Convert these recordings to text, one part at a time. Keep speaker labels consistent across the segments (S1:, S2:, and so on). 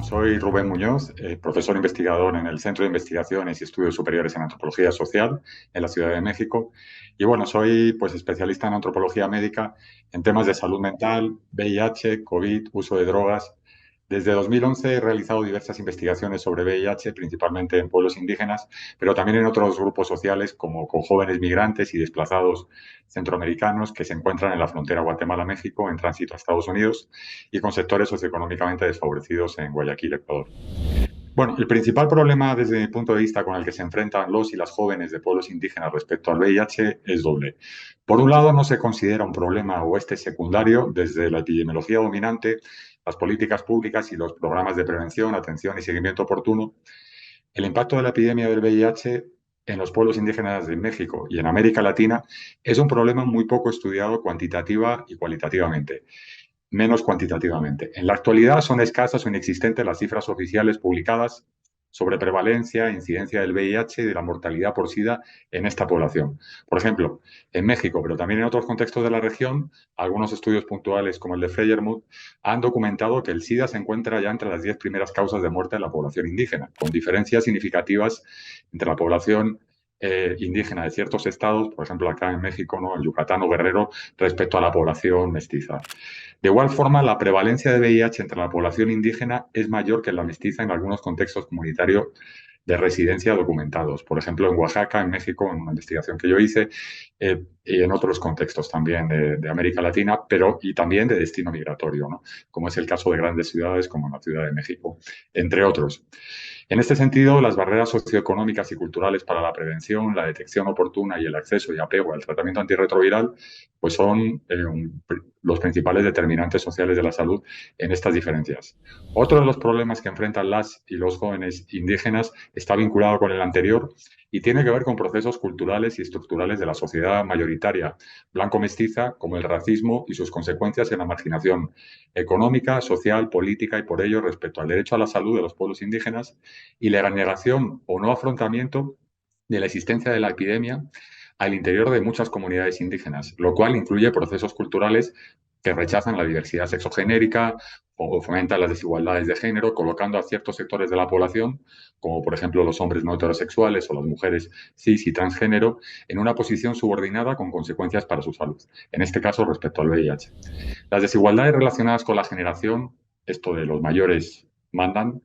S1: Soy Rubén Muñoz, profesor investigador en el Centro de Investigaciones y Estudios Superiores en Antropología Social en la Ciudad de México. Y bueno, soy pues especialista en antropología médica en temas de salud mental, VIH, COVID, uso de drogas. Desde 2011 he realizado diversas investigaciones sobre VIH, principalmente en pueblos indígenas, pero también en otros grupos sociales como con jóvenes migrantes y desplazados centroamericanos que se encuentran en la frontera Guatemala-México en tránsito a Estados Unidos y con sectores socioeconómicamente desfavorecidos en Guayaquil, Ecuador. Bueno, el principal problema desde mi punto de vista con el que se enfrentan los y las jóvenes de pueblos indígenas respecto al VIH es doble. Por un lado, no se considera un problema o secundario desde la epidemiología dominante, las políticas públicas y los programas de prevención, atención y seguimiento oportuno. El impacto de la epidemia del VIH en los pueblos indígenas de México y en América Latina es un problema muy poco estudiado cuantitativa y cualitativamente, menos cuantitativamente. En la actualidad son escasas o inexistentes las cifras oficiales publicadas sobre prevalencia e incidencia del VIH y de la mortalidad por SIDA en esta población. Por ejemplo, en México, pero también en otros contextos de la región, algunos estudios puntuales como el de Freyermuth han documentado que el SIDA se encuentra ya entre las 10 primeras causas de muerte de la población indígena, con diferencias significativas entre la población indígena de ciertos estados, por ejemplo acá en México, ¿no? En Yucatán o Guerrero, respecto a la población mestiza. De igual forma, la prevalencia de VIH entre la población indígena es mayor que la mestiza en algunos contextos comunitarios de residencia documentados. Por ejemplo, en Oaxaca, en México, en una investigación que yo hice, y en otros contextos también de América Latina, pero y también de destino migratorio, ¿no? Como es el caso de grandes ciudades como la Ciudad de México, entre otros. En este sentido, las barreras socioeconómicas y culturales para la prevención, la detección oportuna y el acceso y apego al tratamiento antirretroviral pues son los principales determinantes sociales de la salud en estas diferencias. Otro de los problemas que enfrentan las y los jóvenes indígenas está vinculado con el anterior y tiene que ver con procesos culturales y estructurales de la sociedad mayoritaria blanco-mestiza, como el racismo y sus consecuencias en la marginación económica, social, política y por ello respecto al derecho a la salud de los pueblos indígenas y la negación o no afrontamiento de la existencia de la epidemia al interior de muchas comunidades indígenas, lo cual incluye procesos culturales que rechazan la diversidad sexogenérica o fomentan las desigualdades de género, colocando a ciertos sectores de la población, como por ejemplo los hombres no heterosexuales o las mujeres cis y transgénero, en una posición subordinada con consecuencias para su salud, en este caso respecto al VIH. Las desigualdades relacionadas con la generación, esto de los mayores mandan,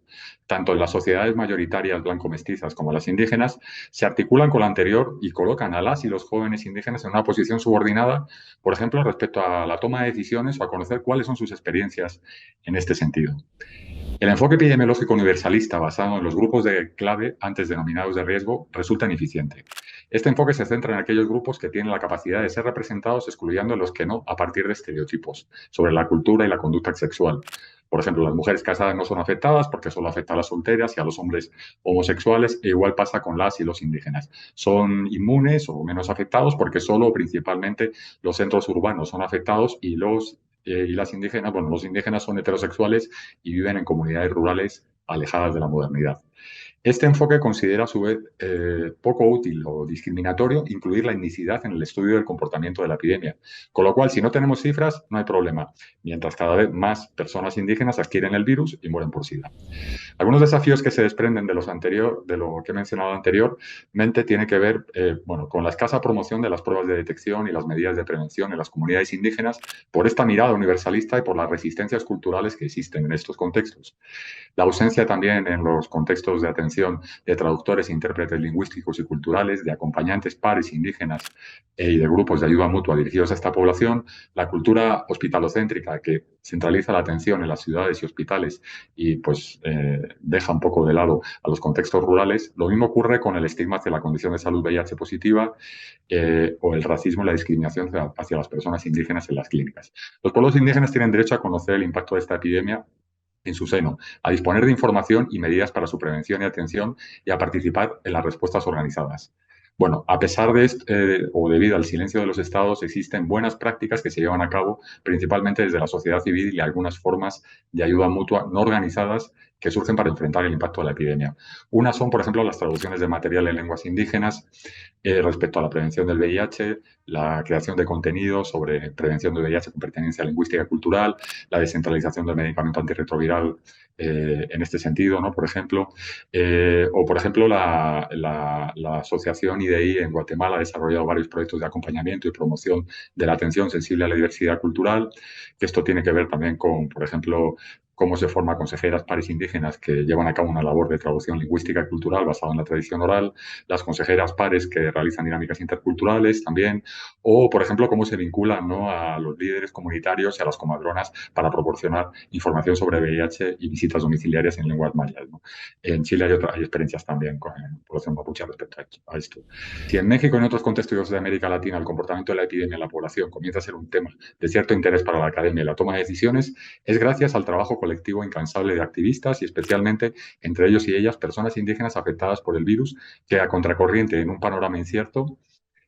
S1: tanto en las sociedades mayoritarias blanco-mestizas como las indígenas, se articulan con lo anterior y colocan a las y los jóvenes indígenas en una posición subordinada, por ejemplo, respecto a la toma de decisiones o a conocer cuáles son sus experiencias en este sentido. El enfoque epidemiológico universalista basado en los grupos de clave antes denominados de riesgo resulta ineficiente. Este enfoque se centra en aquellos grupos que tienen la capacidad de ser representados, excluyendo a los que no, a partir de estereotipos sobre la cultura y la conducta sexual. Por ejemplo, las mujeres casadas no son afectadas porque solo afecta a las solteras y a los hombres homosexuales, e igual pasa con las y los indígenas. Son inmunes o menos afectados porque solo o principalmente los centros urbanos son afectados y las indígenas, bueno, los indígenas son heterosexuales y viven en comunidades rurales alejadas de la modernidad. Este enfoque considera a su vez poco útil o discriminatorio incluir la etnicidad en el estudio del comportamiento de la epidemia, con lo cual si no tenemos cifras no hay problema, mientras cada vez más personas indígenas adquieren el virus y mueren por SIDA. Algunos desafíos que se desprenden de lo que he mencionado anteriormente tiene que ver bueno, con la escasa promoción de las pruebas de detección y las medidas de prevención en las comunidades indígenas por esta mirada universalista y por las resistencias culturales que existen en estos contextos. La ausencia también en los contextos de atención de traductores, intérpretes lingüísticos y culturales, de acompañantes pares indígenas y de grupos de ayuda mutua dirigidos a esta población, la cultura hospitalocéntrica que centraliza la atención en las ciudades y hospitales y pues deja un poco de lado a los contextos rurales. Lo mismo ocurre con el estigma hacia la condición de salud VIH positiva o el racismo y la discriminación hacia las personas indígenas en las clínicas. Los pueblos indígenas tienen derecho a conocer el impacto de esta epidemia en su seno, a disponer de información y medidas para su prevención y atención y a participar en las respuestas organizadas. Bueno, a pesar de esto, o debido al silencio de los estados, existen buenas prácticas que se llevan a cabo principalmente desde la sociedad civil y algunas formas de ayuda mutua no organizadas que surgen para enfrentar el impacto de la epidemia. Una son, por ejemplo, las traducciones de material en lenguas indígenas respecto a la prevención del VIH, la creación de contenidos sobre prevención del VIH con pertenencia lingüística y cultural, la descentralización del medicamento antirretroviral en este sentido, ¿no? Por ejemplo, o por ejemplo la asociación IDI en Guatemala ha desarrollado varios proyectos de acompañamiento y promoción de la atención sensible a la diversidad cultural, que esto tiene que ver también con, por ejemplo, cómo se forman consejeras pares indígenas que llevan a cabo una labor de traducción lingüística y cultural basada en la tradición oral, las consejeras pares que realizan dinámicas interculturales también, o, por ejemplo, cómo se vinculan, ¿no?, a los líderes comunitarios y a las comadronas para proporcionar información sobre VIH y visitas domiciliarias en lenguas mayas, ¿no? En Chile hay experiencias también con la población mapuche respecto a esto. Si en México y en otros contextos de América Latina el comportamiento de la epidemia en la población comienza a ser un tema de cierto interés para la academia y la toma de decisiones, es gracias al trabajo colectivo incansable de activistas y especialmente entre ellos y ellas personas indígenas afectadas por el virus que a contracorriente en un panorama incierto,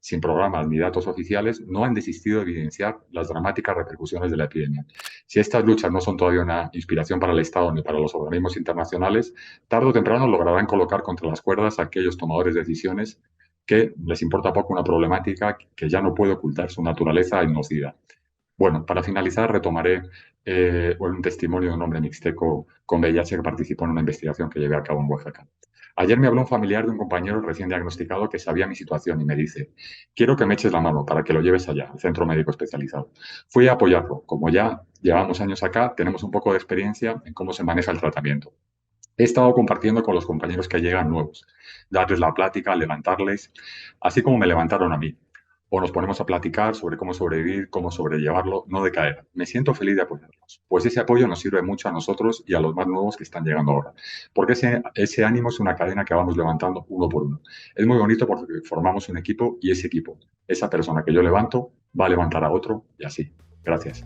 S1: sin programas ni datos oficiales, no han desistido de evidenciar las dramáticas repercusiones de la epidemia. Si estas luchas no son todavía una inspiración para el Estado ni para los organismos internacionales, tarde o temprano lograrán colocar contra las cuerdas a aquellos tomadores de decisiones que les importa poco una problemática que ya no puede ocultar su naturaleza genocida. Bueno, para finalizar, retomaré un testimonio de un hombre mixteco con VIH que participó en una investigación que llevé a cabo en Oaxaca. Ayer me habló un familiar de un compañero recién diagnosticado que sabía mi situación y me dice: quiero que me eches la mano para que lo lleves allá, al centro médico especializado. Fui a apoyarlo. Como ya llevamos años acá, tenemos un poco de experiencia en cómo se maneja el tratamiento. He estado compartiendo con los compañeros que llegan nuevos, darles la plática, levantarles, así como me levantaron a mí. O nos ponemos a platicar sobre cómo sobrevivir, cómo sobrellevarlo, no decaer. Me siento feliz de apoyarlos, pues ese apoyo nos sirve mucho a nosotros y a los más nuevos que están llegando ahora, porque ese ánimo es una cadena que vamos levantando uno por uno. Es muy bonito porque formamos un equipo y ese equipo, esa persona que yo levanto, va a levantar a otro y así. Gracias.